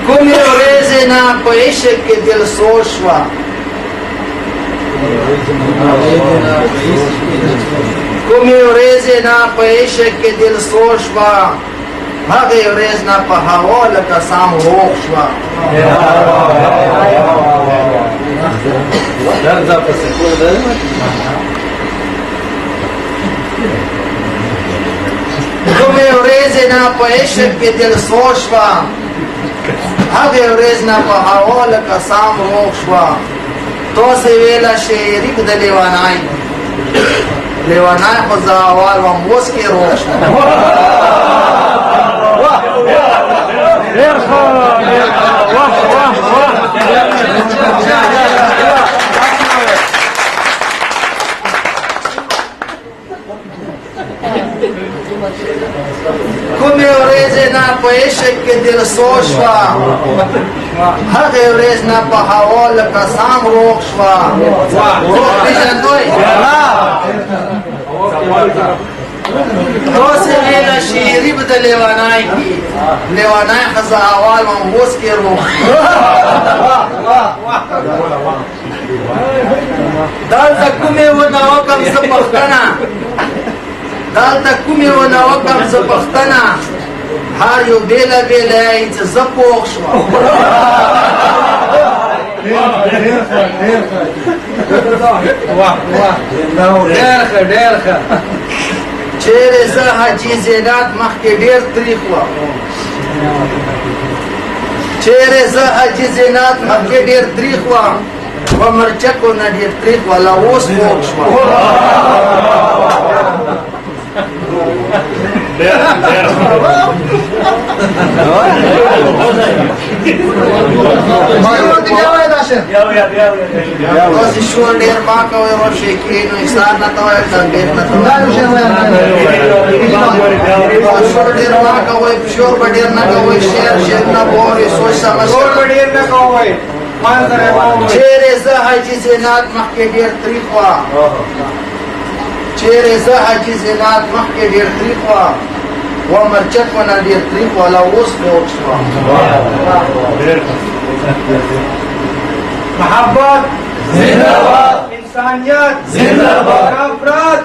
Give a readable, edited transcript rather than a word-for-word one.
کومې ورځې نه په عشق کې دل سوړ شوه کومې ورځې نه په عشق کې دل سوړ شوه هغې ورځ نه په هوا لکه سام روغ شوه کومې ورځې نه په عشق کې دل سوړ شوه هغې ورځ نه په هوا لکه سام روغ شوه تاسې ویله شاعري د لیونی لیونی خو زه اول وم اوس کې روغ شوه ډېر ښه ډېر ښه واه واه واه کومې ورځې نه په عشق کې دل سوړ شوه هغې ورځ نه په هوا لکه سام روغ شوه روغ پېژندوی تاسې ویله شاعري به د لیونی کي لیونی ښځه اول وم اوس کې روغ دلته کومې ونه وکړم زه پښتنه دلته کومې ونه وکړم زه پښتنه هر یو بېله بېله یې چې زه پوخ شوم چیرې زه حاجي زینات مخکې ډېر تریخ وم چیرې زه حاجي زینات مخکې ډېر تریخ وم په مرچکو نه ډېر تریخ ولا اوس پوخ شوم تاسې شور ډېر ما کوئ او شیکینو احسان نه کوئ تنبیه نه کوئ شور ډېر ما کوئ شور به ډېر نه کوئ شعر شعر نه بورې سوچ سمجھ چیرې زه حاجي زینات مخکې ډېر تریخ وم چیرې زه حاجي زینات مخکې ډېر تریخ وم و مرچکو نه ډېر تریخ ولا اوس پوخ شوم محبت زنده‌باد انسانیت زنده‌باد افراد